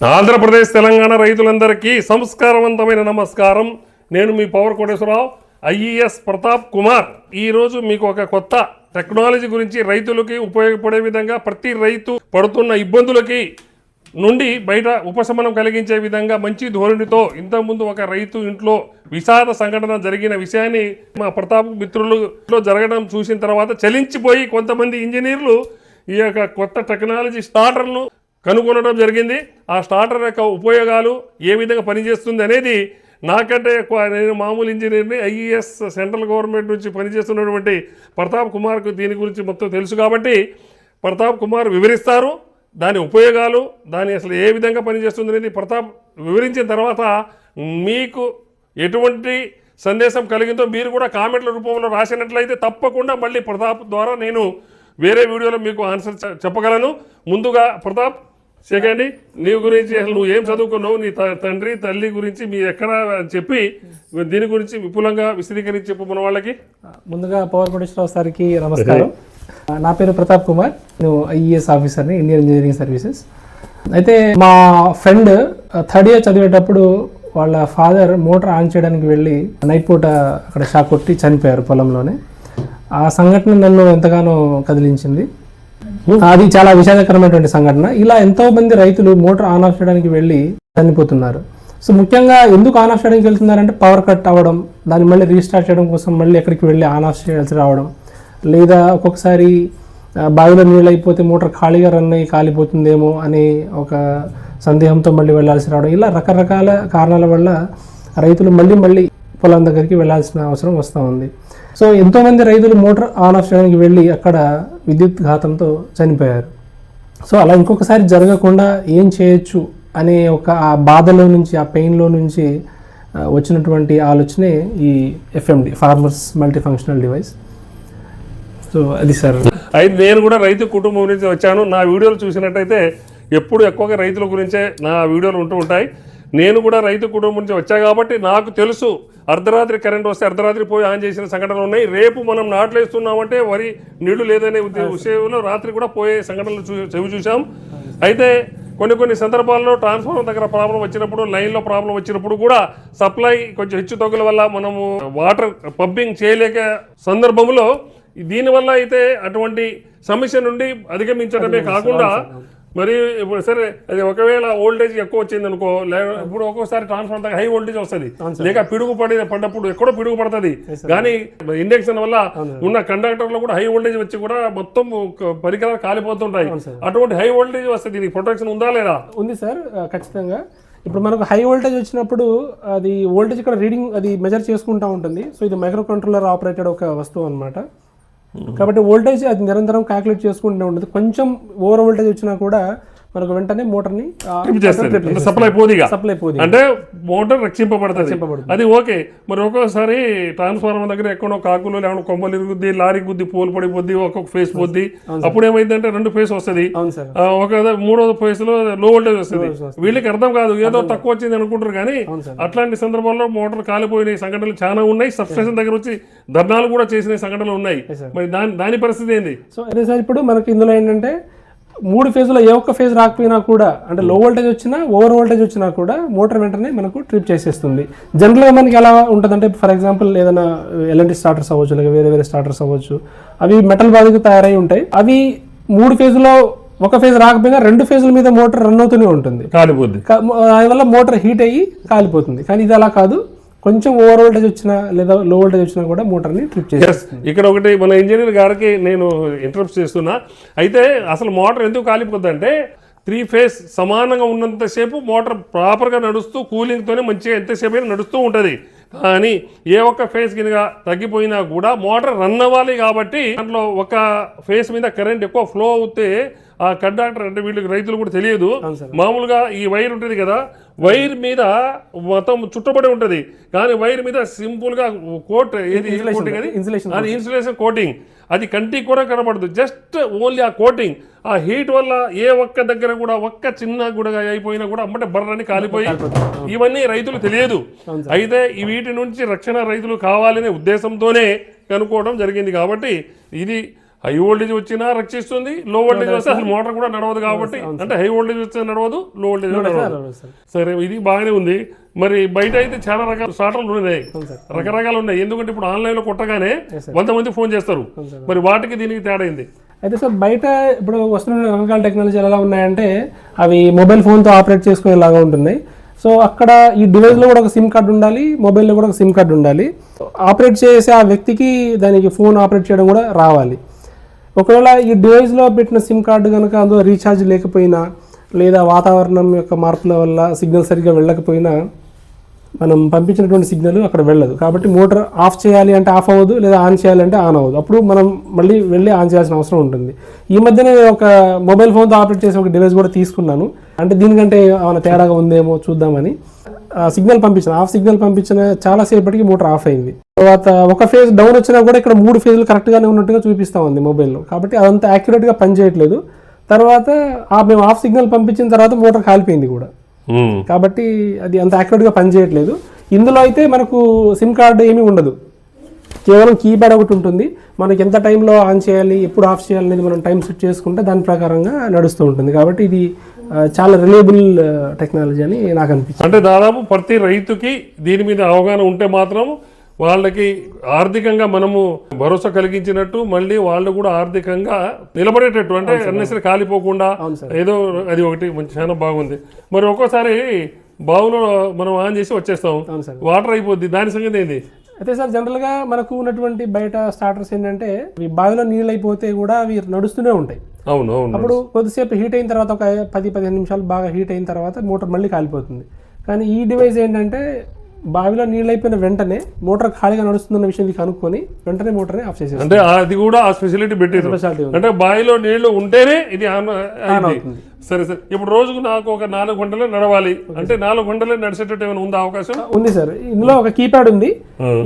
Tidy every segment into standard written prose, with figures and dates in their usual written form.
ఆంధ్రప్రదేశ్ తెలంగాణ రైతులందరికీ సంస్కారవంతమైన నమస్కారం. నేను మీ పవర్ కోటేశ్వరరావు, ఐఈఎస్ ప్రతాప్ కుమార్. ఈరోజు మీకు ఒక కొత్త టెక్నాలజీ గురించి రైతులకి ఉపయోగపడే విధంగా, ప్రతి రైతు పడుతున్న ఇబ్బందులకి నుండి బయట ఉపశమనం కలిగించే విధంగా మంచి ధోరణితో, ఇంతకుముందు ఒక రైతు ఇంట్లో విషాద సంఘటన జరిగిన విషయాన్ని మా ప్రతాప్ మిత్రులలో జరగడం చూసిన తర్వాత చలించిపోయి కొంతమంది ఇంజనీర్లు ఈ యొక్క కొత్త టెక్నాలజీ స్టార్టర్ను కనుగొనడం జరిగింది. ఆ స్టార్టర్ యొక్క ఉపయోగాలు ఏ విధంగా పనిచేస్తుంది అనేది నాకంటే ఎక్కువ, నేను మామూలు ఇంజనీర్ని, ఐఈఎస్ సెంట్రల్ గవర్నమెంట్ నుంచి పనిచేస్తున్నటువంటి ప్రతాప్ కుమార్కు దీని గురించి మొత్తం తెలుసు కాబట్టి ప్రతాప్ కుమార్ వివరిస్తారు. దాని ఉపయోగాలు, దాని అసలు ఏ విధంగా పనిచేస్తుంది అనేది ప్రతాప్ వివరించిన తర్వాత మీకు ఎటువంటి సందేశం కలిగిందో మీరు కూడా కామెంట్ల రూపంలో రాసినట్లయితే తప్పకుండా మళ్ళీ ప్రతాప్ ద్వారా నేను వేరే వీడియోలో మీకు ఆన్సర్ చెప్పగలను. ముందుగా ప్రతాప్ సెకండ్, నీ గురించి అసలు నువ్వు ఏం చదువుకున్నావు, నీ తండ్రి తల్లి గురించి మీ ఎక్కడ చెప్పి దీని గురించి విపులంగా విశదీకరించి చెప్పు మన వాళ్ళకి. ముందుగా పవర్ కోటేశ్వరరావు సార్కి నమస్కారం. నా పేరు ప్రతాప్ కుమార్, నేను ఐఈఎస్ ఆఫీసర్ని, ఇండియన్ ఇంజనీరింగ్ సర్వీసెస్. అయితే మా ఫ్రెండ్ థర్డ్ ఇయర్ చదివేటప్పుడు వాళ్ళ ఫాదర్ మోటార్ ఆన్ చేయడానికి వెళ్ళి నైట్ పూట అక్కడ షాక్ కొట్టి చనిపోయారు పొలంలోనే. ఆ సంఘటన నన్ను ఎంతగానో కదిలించింది. అది చాలా విషాదకరమైనటువంటి సంఘటన. ఇలా ఎంతో మంది రైతులు మోటార్ ఆన్ ఆఫ్ చేయడానికి వెళ్ళి చనిపోతున్నారు. సో ముఖ్యంగా ఎందుకు ఆన్ ఆఫ్ చేయడానికి వెళ్తున్నారంటే పవర్ కట్ అవ్వడం, దాన్ని మళ్ళీ రీస్టార్ట్ చేయడం కోసం మళ్ళీ ఎక్కడికి వెళ్ళి ఆన్ ఆఫ్ చేయాల్సి రావడం, లేదా ఒక్కొక్కసారి బావిలో నీళ్ళు అయిపోతే మోటార్ ఖాళీగా రన్ అయ్యి కాలిపోతుందేమో అనే ఒక సందేహంతో మళ్ళీ వెళ్ళాల్సి రావడం, ఇలా రకరకాల కారణాల వల్ల రైతులు మళ్ళీ పొలం దగ్గరికి వెళ్ళాల్సిన అవసరం వస్తూ ఉంది. సో ఎంతోమంది రైతులు మోటార్ ఆన్ ఆఫ్ చేయడానికి వెళ్ళి అక్కడ విద్యుత్ ఘాతంతో చనిపోయారు. సో అలా ఇంకొకసారి జరగకుండా ఏం చేయొచ్చు అనే ఒక ఆ బాధలో నుంచి, ఆ పెయిన్లో నుంచి వచ్చినటువంటి ఆలోచనే ఈ FMD, farmers multi functional device. So అది సార్. అయితే నేను కూడా రైతు కుటుంబం నుంచి వచ్చాను. నా వీడియోలు చూసినట్టయితే ఎప్పుడు ఎక్కువగా రైతుల గురించే నా వీడియోలు ఉంటూ ఉంటాయి. నేను కూడా రైతు కుటుంబం నుంచి వచ్చా కాబట్టి నాకు తెలుసు, అర్ధరాత్రి కరెంట్ వస్తే అర్ధరాత్రి పోయి ఆన్ చేసిన సంఘటనలు ఉన్నాయి. రేపు మనం నాట్లు వేస్తున్నామంటే వరి నీళ్లు లేదనే విషయంలో రాత్రి కూడా పోయే సంఘటనలు చెవి చూసాం. అయితే కొన్ని సందర్భాల్లో ట్రాన్స్ఫార్మర్ దగ్గర ప్రాబ్లం వచ్చినప్పుడు, లైన్లో ప్రాబ్లం వచ్చినప్పుడు కూడా సప్లై కొంచెం హెచ్చు తగ్గుల వల్ల మనము వాటర్ పంపింగ్ చేయలేక సందర్భంలో దీనివల్ల అయితే అటువంటి సమస్య నుండి అధిగమించడమే కాకుండా, మరి ఇప్పుడు సరే అది ఒకవేళ వోల్టేజ్ ఎక్కువ వచ్చింది అనుకో, ఇప్పుడు ఒక్కోసారి ట్రాన్స్ఫార్మర్ దగ్గర హై వోల్టేజ్ వస్తుంది, లేక పిడుగు పడినప్పుడు ఎక్కడో పిడుగు పడుతుంది. కానీ ఇండక్షన్ వల్ల ఉన్న కండక్టర్లో కూడా హై వోల్టేజ్ వచ్చి కూడా మొత్తం పరికరాలు కాలిపోతుంటాయి. అటువంటి హై వోల్టేజ్ వస్తే దీనికి ప్రొటెక్షన్ ఉందా లేదా? ఉంది సార్, ఖచ్చితంగా. ఇప్పుడు మనకు హై వోల్టేజ్ వచ్చినప్పుడు అది వోల్టేజ్ ఇక్కడ రీడింగ్ అది మెజర్ చేసుకుంటూ ఉంటుంది. సో ఇది మైక్రో కంట్రోలర్ ఆపరేటెడ్ ఒక వస్తువు అనమాట. కాబట్టి వోల్టేజ్ అది నిరంతరం క్యాలిక్యులేట్ చేసుకుంటూ ఉంటుంది. కొంచెం ఓవర్ వోల్టేజ్ వచ్చినా కూడా మనకు వెంటనే మోటార్ని సప్లై పోదు, అంటే మోటార్ రక్షింపబడుతుంది. అది ఓకే. మరి ఒక్కొక్కసారి ట్రాన్స్ఫార్మర్ దగ్గర ఎక్కడో కాకులు లేకుండా కొమ్మలు ఇరుగుద్ది, లారీ గుద్ది పోలు పడిపోద్ది, ఒక్కొక్క ఫేస్ పోద్ది. అప్పుడు ఏమైందంటే రెండు ఫేస్ వస్తుంది, ఒక మూడో ఫేస్ లో లో వోల్టేజ్ వస్తుంది. వీళ్ళకి అర్థం కాదు, ఏదో తక్కువ వచ్చింది అనుకుంటారు. కానీ అట్లాంటి సందర్భాల్లో మోటార్ కాలిపోయిన సంఘటనలు చాలా ఉన్నాయి. సబ్స్టేషన్ దగ్గర వచ్చి ధర్నాలు కూడా చేసిన సంఘటనలు ఉన్నాయి. మరి దాని పరిస్థితి ఏంది? సో అదే సార్, ఇప్పుడు మనకి ఇందులో ఏంటంటే 3 ఫేజ్లో ఏ ఒక్క ఫేజ్ రాకపోయినా కూడా, అంటే లో వోల్టేజ్ వచ్చినా ఓవర్ వోల్టేజ్ వచ్చినా కూడా మోటార్ వెంటనే మనకు ట్రిప్ చేసేస్తుంది. జనరల్గా మనకి ఎలా ఉంటుందంటే, ఫర్ ఎగ్జాంపుల్ ఏదైనా ఎల్ఎన్టీ స్టార్టర్స్ అవ్వచ్చు, లేదా వేరే స్టార్టర్స్ అవ్వచ్చు, అవి మెటల్ బాడీకి తయారై ఉంటాయి. అవి 3 ఫేజ్లో ఒక ఫేజ్ రాకపోయినా 2 ఫేజ్ల మీద మోటార్ రన్ అవుతూనే ఉంటుంది, కాలిపోతుంది. దానివల్ల మోటార్ హీట్ అయ్యి కాలిపోతుంది. కానీ ఇది అలా కాదు, కొంచెం ఓవర్ వోల్టేజ్ వచ్చినా లేదా లో వోల్టేజ్ వచ్చినా కూడా మోటార్ని ట్రిప్ చేస్తుంది. ఇక్కడ ఒకటి మన ఇంజనీర్ గారికి నేను ఇంటరప్ట్ చేస్తున్నా. అయితే అసలు మోటార్ ఎందుకు కాలిపోతుంది అంటే, 3 ఫేజ్ సమానంగా ఉన్నంతసేపు మోటార్ ప్రాపర్గా నడుస్తూ కూలింగ్తోనే మంచిగా ఎంతసేపు అయినా నడుస్తూ ఉంటుంది. కానీ ఏ ఒక్క ఫేజ్ కింద తగ్గిపోయినా కూడా మోటార్ రన్ అవ్వాలి. కాబట్టి దాంట్లో ఒక ఫేజ్ మీద కరెంట్ ఎక్కువ ఫ్లో అవుతే ఆ కండక్టర్, అంటే వీళ్ళకి రైతులు కూడా తెలియదు, మామూలుగా ఈ వైర్ ఉంటుంది కదా, వైర్ మీద మొత్తం చుట్టబడి ఉంటుంది. కానీ వైర్ మీద సింపుల్గా కోట్, ఏది అది ఇన్సులేషన్ కోటింగ్, అది కంటికి కూడా కనబడదు. జస్ట్ ఓన్లీ ఆ కోటింగ్, ఆ హీట్ వల్ల ఏ ఒక్క దగ్గర కూడా ఒక్క చిన్న కూడా అయిపోయినా కూడా అమ్మటే బర్రని కాలిపోయి, ఇవన్నీ రైతులు తెలియదు. అయితే వీటి నుంచి రక్షణ రైతులు కావాలనే ఉద్దేశంతోనే కనుక్కోవడం జరిగింది. కాబట్టి ఇది హై వోల్టేజ్ వచ్చినా రక్షిస్తుంది, లో వోల్టేజ్ వస్తే అసలు మోటార్ కూడా నడవదు కాబట్టి, అంటే హై వోల్టేజ్ వస్తే నడవదు, లో వోల్టేజ్ నడవదు. సరే, ఇది బాగానే ఉంది. మరి బయట అయితే చాలా రకాల స్టార్టర్లు ఉన్నాయి, రకరకాలు ఉన్నాయి. ఎందుకంటే ఇప్పుడు ఆన్లైన్లో కొట్టగానే 100 మంది ఫోన్ చేస్తారు. మరి వాటికి దీనికి తేడా అయింది. అయితే సార్ బయట ఇప్పుడు వస్తున్న రకరకాల టెక్నాలజీ ఎలా ఉన్నాయంటే అవి మొబైల్ ఫోన్తో ఆపరేట్ చేసుకునేలాగా ఉంటున్నాయి. సో అక్కడ ఈ డివైస్లో కూడా ఒక సిమ్ కార్డు ఉండాలి, మొబైల్లో కూడా ఒక సిమ్ కార్డు ఉండాలి. ఆపరేట్ చేసే ఆ వ్యక్తికి దానికి ఫోన్ ఆపరేట్ చేయడం కూడా రావాలి. ఒకవేళ ఈ డివైస్లో పెట్టిన సిమ్ కార్డు కనుక అందులో రీఛార్జ్ లేకపోయినా, లేదా వాతావరణం యొక్క మార్పుల వల్ల సిగ్నల్ సరిగ్గా వెళ్ళకపోయినా మనం పంపించినటువంటి సిగ్నల్ అక్కడ వెళ్ళదు. కాబట్టి మోటార్ ఆఫ్ చేయాలి అంటే ఆఫ్ అవ్వదు, లేదా ఆన్ చేయాలి అంటే ఆన్ అవ్వదు. అప్పుడు మనం మళ్ళీ వెళ్ళి ఆన్ చేయాల్సిన అవసరం ఉంటుంది. ఈ మధ్యనే ఒక మొబైల్ ఫోన్తో ఆపరేట్ చేసే ఒక డివైస్ కూడా తీసుకున్నాను. అంటే దీనికంటే ఏమైనా తేడాగా ఉందేమో చూద్దామని సిగ్నల్ పంపించిన, ఆఫ్ సిగ్నల్ పంపించిన చాలాసేపటికి మోటార్ ఆఫ్ అయింది. తర్వాత ఒక ఫేజ్ డౌన్ వచ్చినా కూడా ఇక్కడ 3 ఫేజ్లు కరెక్ట్గానే ఉన్నట్టుగా చూపిస్తూ ఉంది మొబైల్లో. కాబట్టి అదంతా యాక్యురేట్గా పనిచేయట్లేదు. తర్వాత మేము ఆఫ్ సిగ్నల్ పంపించిన తర్వాత మోటార్ కాలిపోయింది కూడా. కాబట్టి అది అంత యాక్యురేట్గా పనిచేయట్లేదు. ఇందులో అయితే మనకు సిమ్ కార్డు ఏమీ ఉండదు, కేవలం కీప్యాడ్ ఒకటి ఉంటుంది. మనకి ఎంత టైంలో ఆన్ చేయాలి, ఎప్పుడు ఆఫ్ చేయాలి అనేది మనం టైం సెట్ చేసుకుంటే దాని ప్రకారంగా నడుస్తూ ఉంటుంది. కాబట్టి ఇది చాలా రిలయబుల్ టెక్నాలజీ అని నాకు అనిపించింది. అంటే దాదాపు ప్రతి రైతుకి దీని మీద అవగాహన ఉంటే మాత్రం వాళ్ళకి ఆర్థికంగా మనము భరోసా కలిగించినట్టు, మళ్ళీ వాళ్ళు కూడా ఆర్థికంగా నిలబడేటట్టు, అంటే అన్నెసరి కాలిపోకుండా ఏదో, అది ఒకటి చాలా బాగుంది. మరి ఒక్కోసారి బావులో మనం ఆన్ చేసి వచ్చేస్తాం, వాటర్ అయిపోద్ది, దాని సంగతి ఏంది? అయితే సార్ జనరల్గా మనకు ఉన్నటువంటి బయట స్టార్టర్స్ ఏంటంటే అవి బావిలో నీళ్ళు అయిపోతే కూడా అవి నడుస్తూనే ఉంటాయి. అవును అవును. అప్పుడు కొద్దిసేపు హీట్ అయిన తర్వాత ఒక 10-15 నిమిషాలు బాగా హీట్ అయిన తర్వాత మోటార్ మళ్ళీ కాలిపోతుంది. కానీ ఈ డివైస్ ఏంటంటే బావిలో నీళ్ళు అయిపోయిన వెంటనే మోటార్ ఖాళీగా నడుస్తుందన్న విషయం కనుక్కొని వెంటనే మోటార్ని ఆఫ్ చేసేది. అంటే అది కూడా ఆ స్పెషాలిటీ పెట్టారు, అంటే బావిలో నీళ్లు ఉంటేనే ఇది ఆన్ అవుతుంది. సరే సార్, ఇప్పుడు రోజుకు నాకు ఒక 4 గంటలే నడవాలి అంటే 4 గంటలే నడిచేటట్టు ఏమైనా ఉందా అవకాశం? ఉంది సార్. ఇందులో ఒక కీప్యాడ్ ఉంది,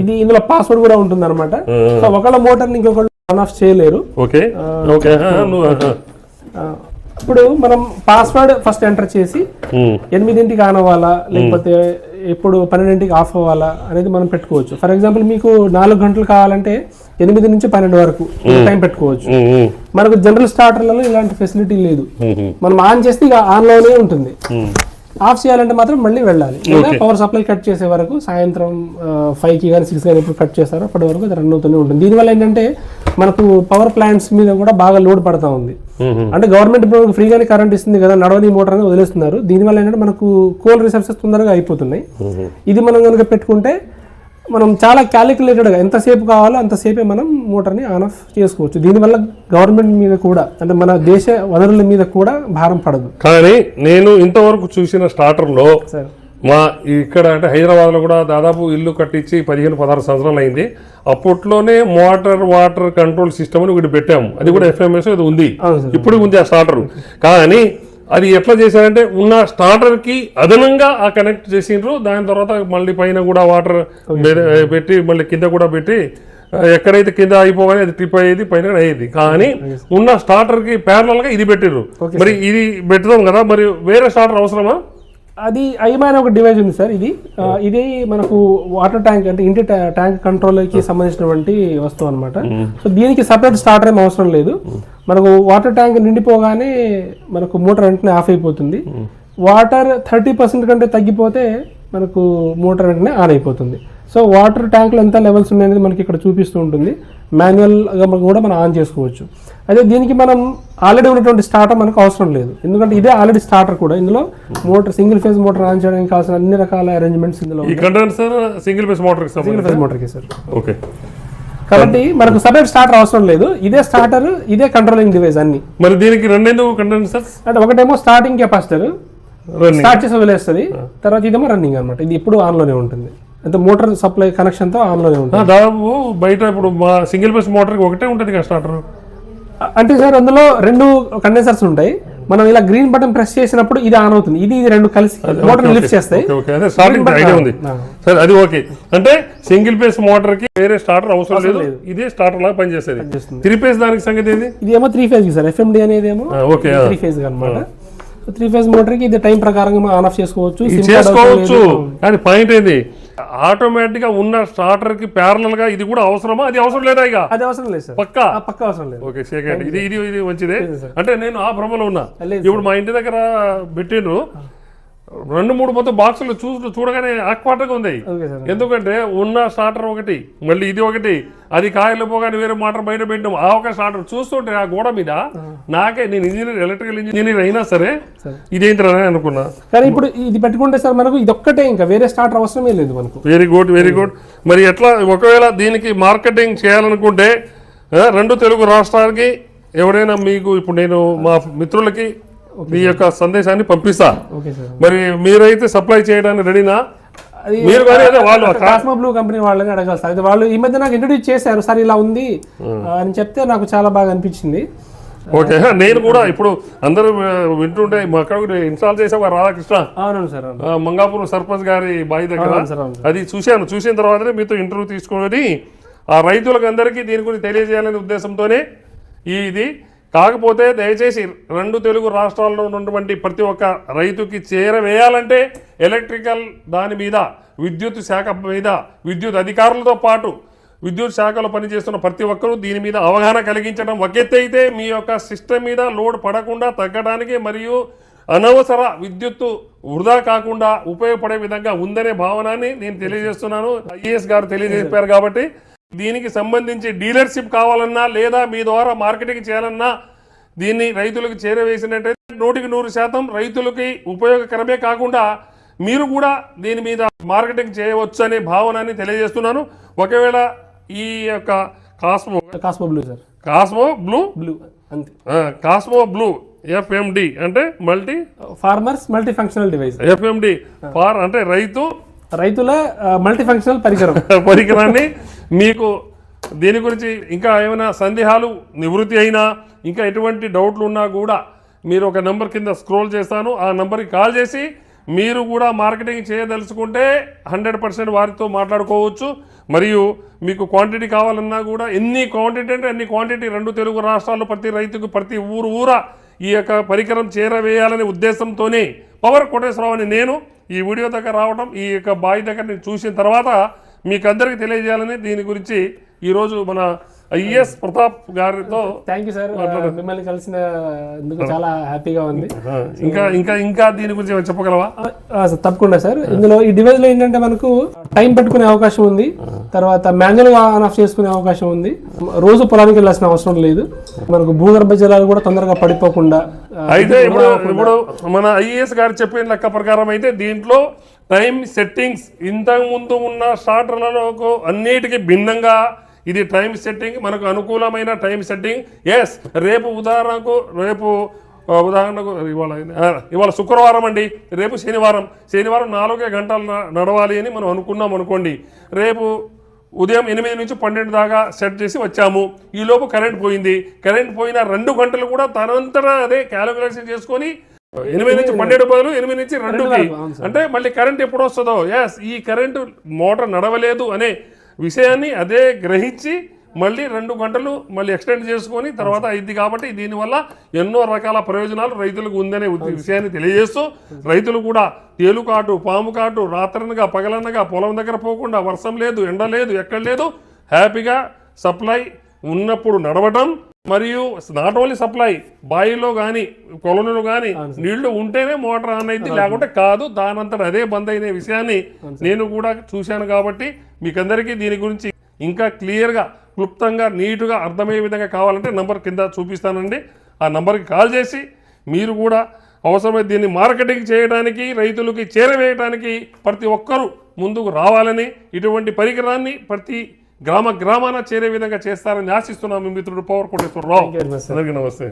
ఇది ఇందులో పాస్వర్డ్ కూడా ఉంటుంది అనమాట. సో ఒకళ్ళ మోటార్ని ఇంకొకళ్ళు ఆన్ ఆఫ్ చేయలేరు. Okay okay. ఇప్పుడు మనం పాస్వర్డ్ ఫస్ట్ ఎంటర్ చేసి 8ంటికి ఆన్ అవ్వాలా, లేకపోతే ఎప్పుడు 12ంటికి ఆఫ్ అవ్వాలా అనేది మనం పెట్టుకోవచ్చు. ఫర్ ఎగ్జాంపుల్ మీకు 4 గంటలు కావాలంటే 8 నుంచి 12 వరకు టైం పెట్టుకోవచ్చు. మనకు జనరల్ స్టార్టర్లలో ఇలాంటి ఫెసిలిటీ లేదు. మనం ఆన్ చేస్తే ఇక ఆన్ లోనే ఉంటుంది. ఆఫ్ చేయాలంటే మాత్రం మళ్ళీ వెళ్ళాలి, లేదా పవర్ సప్లై కట్ చేసే వరకు, సాయంత్రం 5కి కానీ 6 కానీ ఎప్పుడు కట్ చేస్తారో అప్పటి వరకు అది రన్ అవుతూనే ఉంటుంది. దీనివల్ల ఏంటంటే మనకు పవర్ ప్లాంట్స్ మీద కూడా బాగా లోడ్ పడతా ఉంది. అంటే గవర్నమెంట్ ఇప్పుడు ఫ్రీగానే కరెంట్ ఇస్తుంది కదా, నడవని మోటార్ అని వదిలేస్తున్నారు. దీనివల్ల ఏంటంటే మనకు కోల్ రిసోర్సెస్ తొందరగా అయిపోతున్నాయి. ఇది మనం కనుక పెట్టుకుంటే మనం చాలా క్యాలిక్యులేటెడ్గా ఎంతసేపు కావాలో అంతసేపే మనం మోటార్ని ఆన్ ఆఫ్ చేసుకోవచ్చు. దీనివల్ల గవర్నమెంట్ మీద కూడా, అంటే మన దేశ వనరుల మీద కూడా భారం పడదు. కానీ నేను ఇంతవరకు చూసిన స్టార్టర్లో మా ఇక్కడ అంటే హైదరాబాద్లో కూడా దాదాపు ఇల్లు కట్టించి 15-16 సంవత్సరాలు అయింది. అప్పట్లోనే వాటర్ కంట్రోల్ సిస్టమ్ అని ఒకటి పెట్టాము, అది కూడా FMS అది ఉంది, ఇప్పుడు ఉంది ఆ స్టార్టర్. కానీ అది ఎట్లా చేశారంటే ఉన్న స్టార్టర్కి అదనంగా ఆ కనెక్ట్ చేసిండ్రు. దాని తర్వాత మళ్ళీ పైన కూడా వాటర్ పెట్టి మళ్ళీ కింద కూడా పెట్టి ఎక్కడైతే కింద అయిపోగానే అది ట్రిప్ అయ్యేది, పైన అయ్యేది. కానీ ఉన్న స్టార్టర్కి ప్యారలల్గా ఇది పెట్టిర్రు. మరి ఇది పెడతాం కదా, మరి వేరే స్టార్టర్ అవసరమా? అది ఐమాన్ ఒక డివైస్ ఉంది సార్. ఇది మనకు వాటర్ ట్యాంక్ అంటే ఇంటి ట్యాంక్ కంట్రోల్కి సంబంధించినటువంటి వస్తువు అనమాట. సో దీనికి సపరేట్ స్టార్టర్ ఏం అవసరం లేదు. మనకు వాటర్ ట్యాంక్ నిండిపోగానే మనకు మోటార్ వెంటనే ఆఫ్ అయిపోతుంది. వాటర్ 30% కంటే తగ్గిపోతే మనకు మోటార్ వెంటనే ఆన్ అయిపోతుంది. సో వాటర్ ట్యాంక్లో ఎంత లెవెల్స్ ఉన్నాయనేది మనకి ఇక్కడ చూపిస్తూ ఉంటుంది. మాన్యువల్గా కూడా మనం ఆన్ చేసుకోవచ్చు. అదే దీనికి మనం ఆల్రెడీ ఉన్నటువంటి స్టార్టర్ మనకు అవసరం లేదు, ఎందుకంటే ఇదే ఆల్రెడీ స్టార్టర్ కూడా. ఇందులో motor single phase motor on చేయడానికి కావాల్సిన అన్ని రకాల అరేంజ్మెంట్స్ ఇందులో సింగిల్ ఫేజ్ మోటార్కి సార్. ఓకే, కాబట్టి మనకు సపరేట్ స్టార్టర్ అవసరం లేదు. ఇదే స్టార్టర్, ఇదే కంట్రోలింగ్ డివైస్ అన్ని. మరి దీనికి రెండేందుకు కండెన్సర్స్ అంటే ఒకటేమో స్టార్టింగ్ కెపాసిటర్ స్టార్ట్ చేసి వదిలేస్తుంది, తర్వాత ఇదేమో రన్నింగ్ అనమాట. ఇది ఎప్పుడు ఆన్లోనే ఉంటుంది, అంటే మోటార్ సప్లై కనెక్షన్తో ఆన్లోనే ఉంటుంది. దాదాపు బయట ఇప్పుడు మా సింగిల్ ఫేజ్ మోటార్కి ఒకటే ఉంటుంది కదా స్టార్టర్. అంటే సార్ అందులో 2 కండెన్సర్స్ ఉంటాయి. మనం ఇలా గ్రీన్ బటన్ ప్రెస్ చేసినప్పుడు ఇది ఆన్ అవుతుంది, ఇది 2 కలిసి మోటార్ లిఫ్ట్ చేస్తాయి. సరే, అది ఓకే. అంటే సింగిల్ ఫేజ్ మోటార్ కి వేరే స్టార్టర్ అవసరం లేదు, ఇదే స్టార్టర్ లాగా పనిచేస్తుంది. 3 ఫేజ్ దానికి సంగతి ఏంది? ఇది ఏమో 3 ఫేజ్ సార్, FMD అనేది ఏమో 3 ఫేజ్ అనమాట. 3 ఫేజ్ మోటార్ కి ఇది టైం ప్రకారంగా ఆన్ ఆఫ్ చేసుకోవచ్చు. కానీ పాయింట్ ఏంది, ఆటోమేటిక్ గా ఉన్న స్టార్టర్ కి ప్యారలల్ గా ఇది కూడా అవసరమా? అది అవసరం లేదా? ఇక అది అవసరం లేదు సార్, పక్కా పక్కా అవసరం లేదు. ఓకే సెకండ్ ఇది ఇది ఇది మంచిదే. అంటే నేను ఆ భ్రమలో ఉన్నా. లేదు ఇప్పుడు మా ఇంటి దగ్గర పెట్టిండ్రు 2-3 మొత్తం బాక్సులు చూడగానే ఆక్వాటగా ఉంది. Okay sir. ఎందుకంటే ఉన్న స్టార్టర్ ఒకటి, మళ్ళీ ఇది ఒకటి, అది కాయలు పోగానే వేరే మోటార్ బయట పెట్టడం, ఆ ఒక స్టార్టర్ చూస్తుంటే ఆ గోడ మీద నాకే, నేను ఇంజనీర్, ఎలక్ట్రికల్ ఇంజనీర్ అయినా సరే ఇదేంటి అనుకున్నా. కానీ ఇప్పుడు ఇది పెట్టుకుంటే సార్ మనకు ఇది ఒక్కటే, ఇంకా వేరే స్టార్టర్ అవసరమే లేదు మనకు. Very good very good. మరి ఎట్లా ఒకవేళ దీనికి మార్కెటింగ్ చేయాలనుకుంటే 2 తెలుగు రాష్ట్రాలకి ఎవరైనా మీకు, ఇప్పుడు నేను మా మిత్రులకి మీ యొక్క సందేశాన్ని పంపిస్తా. మరి మీరైతే సప్లై చేయడానికి రెడీనా? మీరు వాళ్ళు కాస్మో బ్లూ కంపెనీ వాళ్ళని అడగాలి సార్. అయితే వాళ్ళు ఈ మధ్య నాకు ఇంట్రొడ్యూస్ చేశారు సార్, ఇలా ఉంది అని చెప్తే నాకు చాలా బాగా అనిపించింది. ఓకే, నేను కూడా ఇప్పుడు అందరూ వింటుంటే అక్కడ ఇన్స్టాల్ చేసే రాధాకృష్ణ, అవును సార్, మంగాపురం సర్పంచ్ గారి బాయి దగ్గర అది చూసిన తర్వాతనే మీతో ఇంటర్వ్యూ తీసుకుని ఆ రైతులకు అందరికీ దీని గురించి తెలియజేయాలనే ఉద్దేశంతోనే ఇది. కాకపోతే దయచేసి 2 తెలుగు రాష్ట్రాల్లో ఉన్నటువంటి ప్రతి ఒక్క రైతుకి చేరవేయాలంటే ఎలక్ట్రికల్ దాని మీద, విద్యుత్ శాఖ మీద, విద్యుత్ అధికారులతో పాటు విద్యుత్ శాఖలో పనిచేస్తున్న ప్రతి ఒక్కరూ దీని మీద అవగాహన కలిగించడం ఒక ఎత్తు అయితే, మీ యొక్క సిస్టమ్ మీద లోడ్ పడకుండా తగ్గడానికి మరియు అనవసర విద్యుత్తు వృధా కాకుండా ఉపయోగపడే విధంగా ఉందనే భావనాన్ని నేను తెలియజేస్తున్నాను. ఐఏఎస్ గారు తెలియజేశారు కాబట్టి దీనికి సంబంధించి డీలర్షిప్ కావాలన్నా లేదా మీ ద్వారా మార్కెటింగ్ చేయాలన్నా దీన్ని రైతులకు చేరవేసినట్టయితే 100% రైతులకి ఉపయోగకరమే కాకుండా మీరు కూడా దీని మీద మార్కెటింగ్ చేయవచ్చు అనే భావనాన్ని తెలియజేస్తున్నాను. ఒకవేళ ఈ యొక్క Cosmo Blue sir, Cosmo Blue అంతే, కాస్మో బ్లూ FMD అంటే multi farmers multi functional device. FMD for అంటే రైతుల మల్టీ ఫంక్షనల్ పరికరాన్ని మీకు దీని గురించి ఇంకా ఏమైనా సందేహాలు నివృత్తి అయినా, ఇంకా ఎటువంటి డౌట్లు ఉన్నా కూడా మీరు ఒక నెంబర్ కింద స్క్రోల్ చేస్తాను, ఆ నెంబర్కి కాల్ చేసి మీరు కూడా మార్కెటింగ్ చేయదలుచుకుంటే 100% వారితో మాట్లాడుకోవచ్చు. మరియు మీకు క్వాంటిటీ కావాలన్నా కూడా ఎన్ని క్వాంటిటీ అంటే అన్ని క్వాంటిటీ 2 తెలుగు రాష్ట్రాల్లో ప్రతి రైతుకు ప్రతి ఊరా ఈ యొక్క పరికరం చేరవేయాలనే ఉద్దేశంతోనే పవర్ కోటేశ్వరరావు అని నేను ఈ వీడియో దగ్గర రావడం, ఈ యొక్క బావి దగ్గర నేను చూసిన తర్వాత మీకు అందరికీ తెలియజేయాలని దీని గురించి ఈరోజు మన ఐఏఎస్ ప్రతాప్ గారితో. థ్యాంక్ యూ సార్, మిమ్మల్ని కలిసినందుకు చాలా హ్యాపీగా ఉంది. ఇంకా దీని గురించి చెప్పగలవా? తప్పకుండా సార్. ఇందులో ఈ డివైస్ లో ఏంటంటే మనకు టైం పెట్టుకునే అవకాశం ఉంది, తర్వాత మాన్యువల్ గా ఆన్ ఆఫ్ చేసుకునే అవకాశం ఉంది, రోజు పొలానికి వెళ్ళాల్సిన అవసరం లేదు, మనకు భూగర్భ జలాలు కూడా తొందరగా పడిపోకుండా. అయితే ఇప్పుడు మన ఐఏఎస్ గారు చెప్పిన లెక్క ప్రకారం అయితే దీంట్లో టైం సెట్టింగ్స్ ఇంతకు ముందు ఉన్న స్టార్టర్లలో అన్నిటికీ భిన్నంగా ఇది టైం సెట్టింగ్, మనకు అనుకూలమైన టైం సెట్టింగ్. ఎస్, రేపు ఉదాహరణకు ఇవాళ శుక్రవారం అండి, రేపు శనివారం 4 గంటలు నడవాలి అని మనం అనుకున్నాం అనుకోండి. రేపు ఉదయం 8 నుంచి 12 దాకా సెట్ చేసి వచ్చాము, ఈలోపు కరెంట్ పోయింది. కరెంట్ పోయిన 2 గంటలు కూడా తనంతటా అదే క్యాలిక్యులేషన్ చేసుకొని 8 నుంచి 12 బదులు 8 నుంచి 2కి అంటే మళ్ళీ కరెంట్ ఎప్పుడు వస్తుందో, ఎస్ ఈ కరెంటు మోటార్ నడవలేదు అనే విషయాన్ని అదే గ్రహించి మళ్ళీ 2 గంటలు మళ్ళీ ఎక్స్టెండ్ చేసుకొని తర్వాత అయింది. కాబట్టి దీనివల్ల ఎన్నో రకాల ప్రయోజనాలు రైతులకు ఉందనే విషయాన్ని తెలియజేస్తూ, రైతులు కూడా తేలుకాటు, పాము కాటు, రాత్రనగా పగలనగా పొలం దగ్గర పోకుండా, వర్షం లేదు, ఎండ లేదు, ఎక్కడ లేదు, హ్యాపీగా సప్లై ఉన్నప్పుడు నడవటం. మరియు నాట్ ఓన్లీ సప్లై, బాయిలో కానీ కొలనులో కానీ నీళ్లు ఉంటేనే మోటార్ ఆన్ అయింది, లేకుంటే కాదు, దానంతట అదే బంద్ అయిన విషయాన్ని నేను కూడా చూశాను. కాబట్టి మీకందరికీ దీని గురించి ఇంకా క్లియర్గా, క్లుప్తంగా, నీటుగా అర్థమయ్యే విధంగా కావాలంటే నంబర్ కింద చూపిస్తానండి. ఆ నంబర్కి కాల్ చేసి మీరు కూడా అవసరమైతే దీన్ని మార్కెటింగ్ చేయడానికి, రైతులకి చేరవేయడానికి ప్రతి ఒక్కరూ ముందుకు రావాలని, ఇటువంటి పరికరాన్ని ప్రతి గ్రామాన చేరే విధంగా చేస్తారని ఆశిస్తున్నాం. మీ మిత్రుడు పవర్ కోటేశ్వరరావు. అందరికీ నమస్తే.